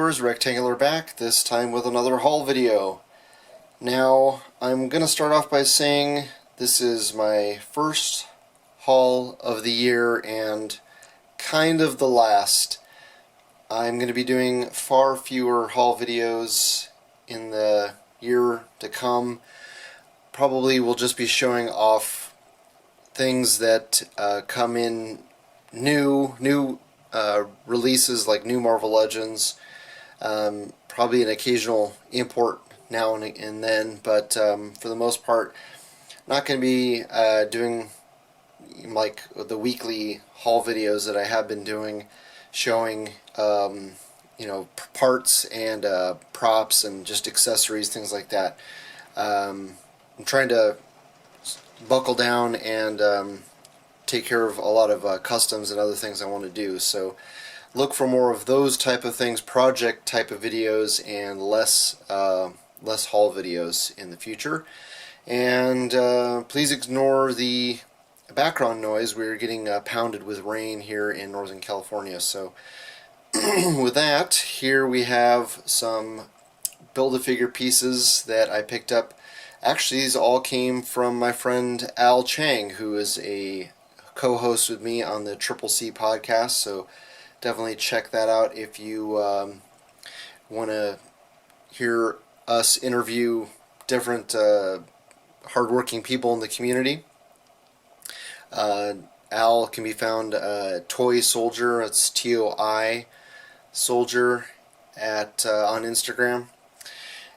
viewers, Rectangular back, this time with another haul video. Now, I'm going to start off by saying this is my first haul of the year and kind of the last. I'm going to be doing far fewer haul videos in the year to come. Probably will just be showing off things that come in new releases, like new Marvel Legends, probably an occasional import now and then, but for the most part, not going to be doing like the weekly haul videos that I have been doing, showing parts and props and just accessories, things like that. I'm trying to buckle down and take care of a lot of customs and other things I want to do. So look for more of those type of things, project type of videos, and less haul videos in the future. And please ignore the background noise. We're getting pounded with rain here in Northern California. So with that, here we have some Build-A-Figure pieces that I picked up. Actually, these all came from my friend Al Chang, who is a co-host with me on the Triple C podcast, so definitely check that out if you want to hear us interview different hardworking people in the community. Al can be found Toy Soldier, it's T-O-I Soldier on Instagram.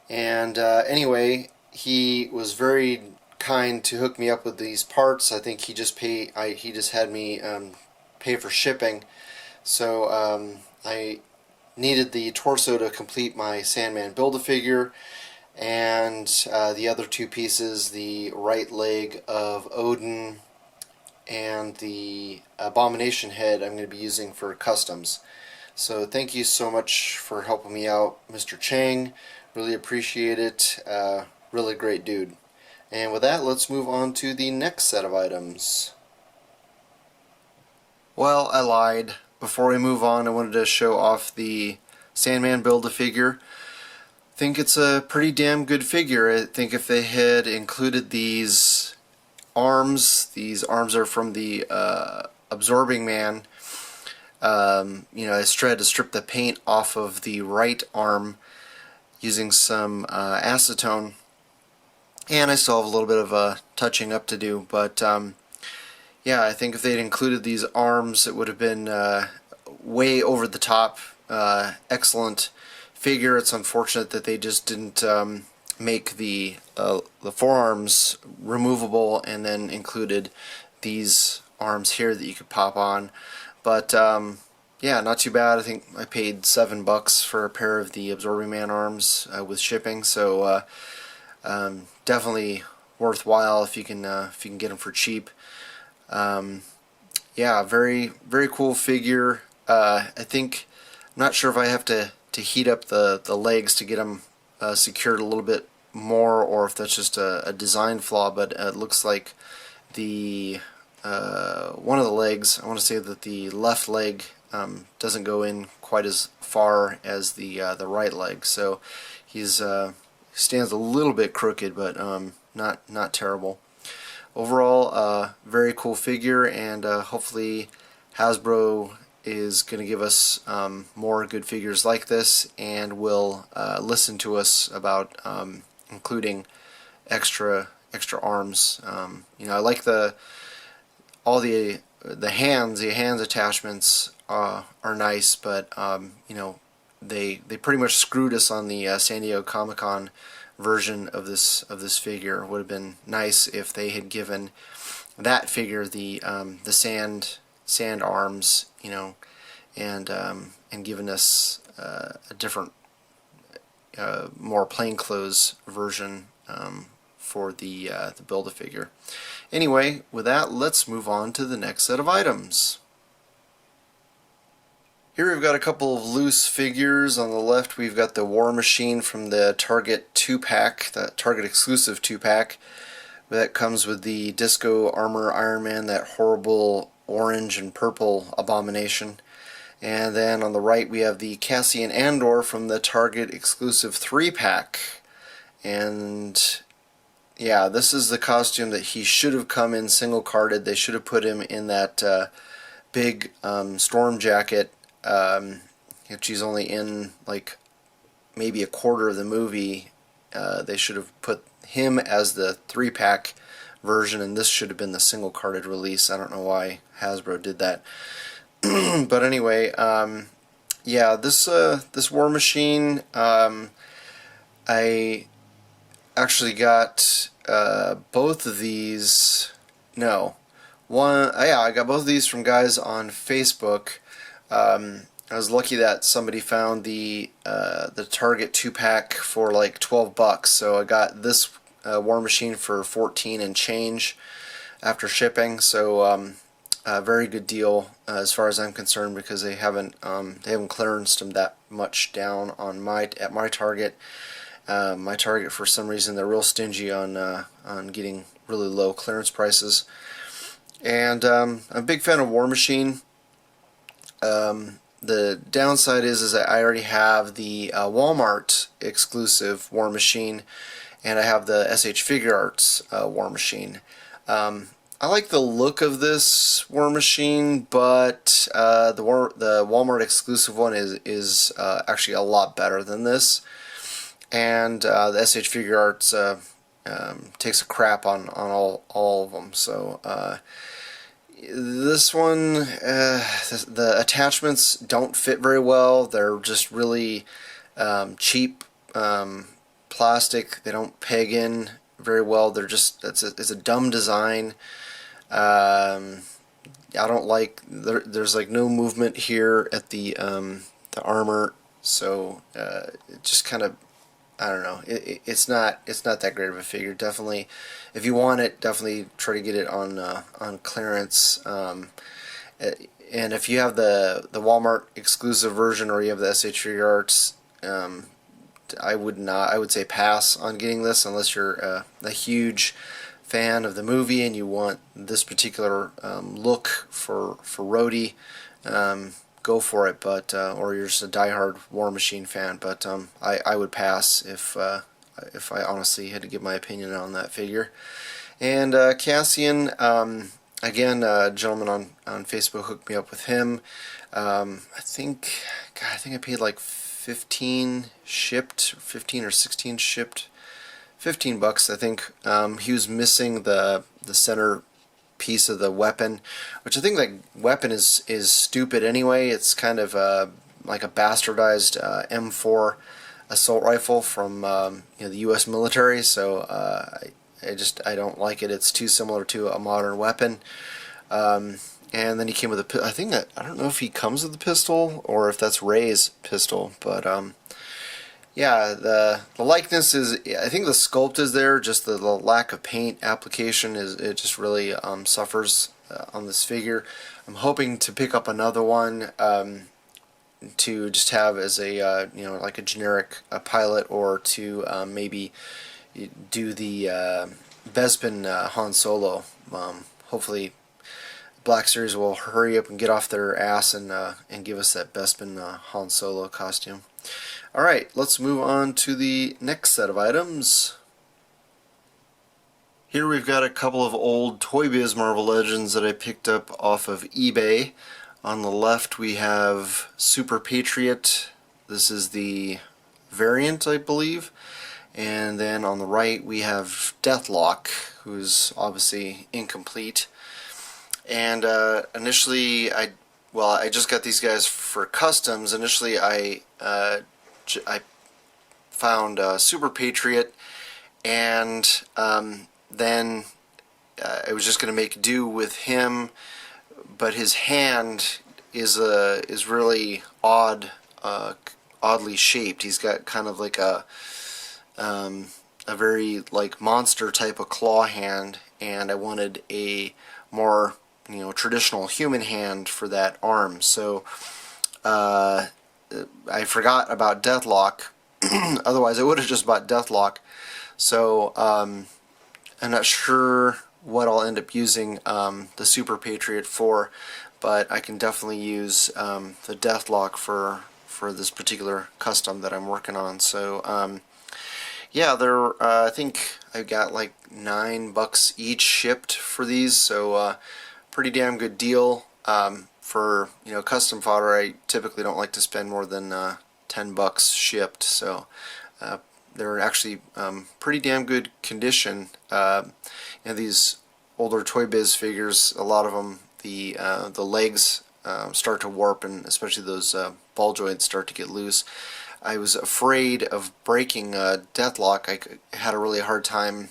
And anyway, he was very kind to hook me up with these parts. I think he just had me pay for shipping. So I needed the torso to complete my Sandman Build-A-Figure, and the other two pieces, the right leg of Odin and the Abomination head, I'm going to be using for customs. So thank you so much for helping me out, Mr. Chang. Really appreciate it. Really great dude. And with that, let's move on to the next set of items. Well, I lied. Before we move on, I wanted to show off the Sandman Build-A-Figure. I think it's a pretty damn good figure. I think if they had included these arms are from the Absorbing Man. I tried to strip the paint off of the right arm using some acetone. And I still have a little bit of touching up to do, but yeah, I think if they'd included these arms, it would have been way over the top. Excellent figure. It's unfortunate that they just didn't make the forearms removable and then included these arms here that you could pop on. But yeah, not too bad. I think I paid $7 for a pair of the Absorbing Man arms with shipping, so definitely worthwhile if you can get them for cheap. Yeah, very cool figure. I think, I'm not sure if I have to heat up the legs to get them secured a little bit more, or if that's just a design flaw, but it looks like the one of the legs, I want to say that the left leg doesn't go in quite as far as the right leg, so he's stands a little bit crooked, but not terrible. Overall, very cool figure, and hopefully Hasbro is going to give us more good figures like this, and will listen to us about including extra arms. I like all the hands attachments are nice, but they pretty much screwed us on the San Diego Comic-Con version of this figure. It would have been nice if they had given that figure the sand arms, and given us a different, more plainclothes version for the Build-A-Figure. Anyway, with that, let's move on to the next set of items. Here we've got a couple of loose figures. On the left we've got the War Machine from the Target 2-pack, the Target exclusive 2-pack. That comes with the Disco Armor Iron Man, that horrible orange and purple abomination. And then on the right we have the Cassian Andor from the Target exclusive 3-pack. And yeah, this is the costume that he should have come in single carded. They should have put him in that big storm jacket, which he's only in like maybe a quarter of the movie. They should have put him as the 3-pack version, and this should have been the single carded release. I don't know why Hasbro did that. But anyway, yeah, this War Machine, I actually got both of these. No, one. Yeah, I got both of these from guys on Facebook. I was lucky that somebody found the Target 2-pack for like $12, so I got this War Machine for 14 and change after shipping. So very good deal as far as I'm concerned, because they haven't clearanced them that much down on at my Target. My Target, for some reason, they're real stingy on getting really low clearance prices. And I'm a big fan of War Machine. The downside is that I already have the Walmart exclusive War Machine, and I have the SH Figure Arts War Machine. I like the look of this War Machine, but the Walmart exclusive one is actually a lot better than this. And the SH Figure Arts takes a crap on all of them. So this one, the attachments don't fit very well. They're just really cheap plastic. They don't peg in very well. They're just it's a dumb design. I don't like there's like no movement here at the armor, so it just kind of, I don't know. It's not that great of a figure. Definitely, if you want it, definitely try to get it on clearance. And if you have the Walmart exclusive version, or you have the SH Figure Arts, I would say pass on getting this unless you're a huge fan of the movie and you want this particular look for Rhodey. Go for it, but or you're just a diehard War Machine fan. But I would pass if I honestly had to give my opinion on that figure. And Cassian, again, a gentleman on Facebook hooked me up with him. I think I paid like 15 shipped, 15 or 16 shipped, $15 I think. He was missing the center piece of the weapon, which I think that weapon is stupid anyway. It's kind of like a bastardized M4 assault rifle from the U.S. military. So I don't like it. It's too similar to a modern weapon. And then he came with a, I don't know if he comes with a pistol or if that's Ray's pistol, but yeah, the likeness is, I think the sculpt is there, just the lack of paint application it just really suffers on this figure. I'm hoping to pick up another one to just have as a like a generic pilot, or to maybe do the Bespin Han Solo. Hopefully Black Series will hurry up and get off their ass and give us that Bespin Han Solo costume. Alright, let's move on to the next set of items. Here we've got a couple of old Toy Biz Marvel Legends that I picked up off of eBay. On the left we have Super Patriot. This is the variant, I believe. And then on the right we have Deathlok, who's obviously incomplete. And initially, I just got these guys for customs. Initially, I found Super Patriot, and then I was just going to make do with him, but his hand is really oddly shaped. He's got kind of like a very like monster type of claw hand, and I wanted a more traditional human hand for that arm. So I forgot about Deathlok. Otherwise I would have just bought Deathlok. So I'm not sure what I'll end up using the Super Patriot for, but I can definitely use the Deathlok for this particular custom that I'm working on. So yeah, I think I got like $9 each shipped for these, so pretty damn good deal. For custom fodder, I typically don't like to spend more than $10 shipped, so they're actually pretty damn good condition. These older Toy Biz figures, a lot of them, the legs start to warp, and especially those ball joints start to get loose. I was afraid of breaking Deathlok. I had a really hard time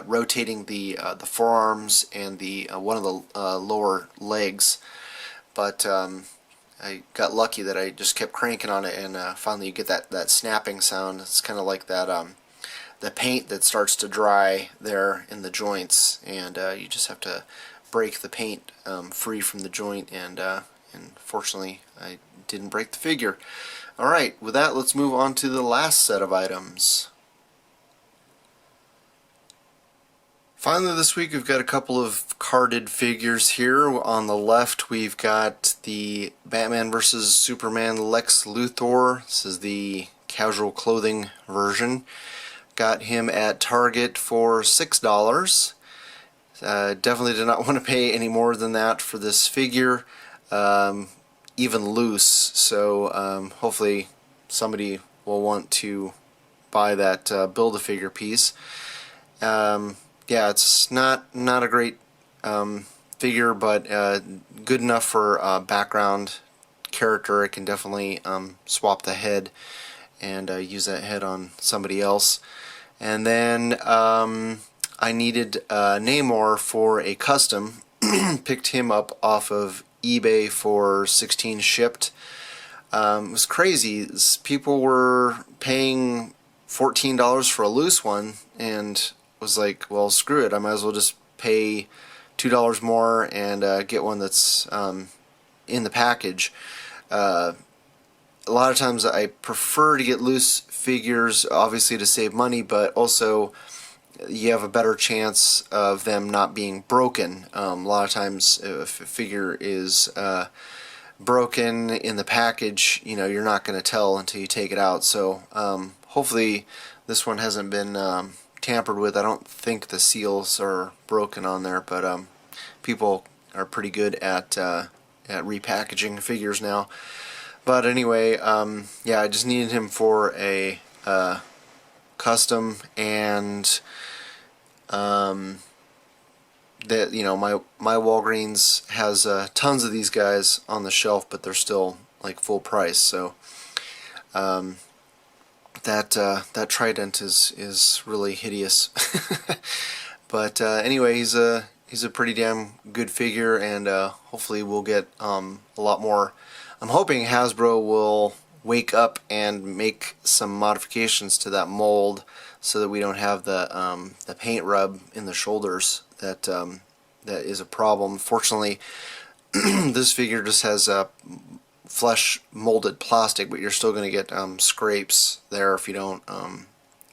rotating the forearms and the one of the lower legs, but I got lucky that I just kept cranking on it, and finally you get that snapping sound. It's kind of like that the paint that starts to dry there in the joints, and you just have to break the paint free from the joint, and fortunately I didn't break the figure. Alright, with that, let's move on to the last set of items. Finally, this week we've got a couple of carded figures here. On the left, we've got the Batman vs. Superman Lex Luthor. This is the casual clothing version. Got him at Target for $6. Definitely did not want to pay any more than that for this figure, even loose. So hopefully somebody will want to buy that Build-A-Figure piece. Yeah, it's not a great figure, but good enough for background character. I can definitely swap the head and use that head on somebody else. And then I needed Namor for a custom. Picked him up off of eBay for $16 shipped. It was crazy. People were paying $14 for a loose one, and was like, well, screw it, I might as well just pay $2 more and get one that's in the package. A lot of times I prefer to get loose figures, obviously to save money, but also you have a better chance of them not being broken. A lot of times if a figure is broken in the package, you're not going to tell until you take it out. So hopefully this one hasn't been tampered with. I don't think the seals are broken on there, but people are pretty good at repackaging figures now. But anyway, yeah, I just needed him for a custom, and that my Walgreens has tons of these guys on the shelf, but they're still like full price. So that trident is really hideous. But anyway, he's a pretty damn good figure, and hopefully we'll get a lot more. I'm hoping Hasbro will wake up and make some modifications to that mold so that we don't have the paint rub in the shoulders that is a problem. Fortunately, this figure just has flesh molded plastic, but you're still going to get scrapes there if you don't,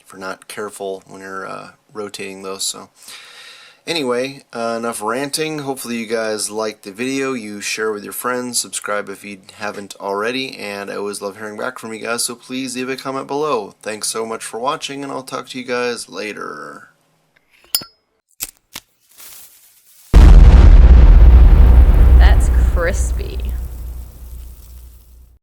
if you're not careful when you're rotating those. So anyway, enough ranting. Hopefully you guys liked the video. You share with your friends, subscribe if you haven't already, and I always love hearing back from you guys, so please leave a comment below. Thanks so much for watching, and I'll talk to you guys later.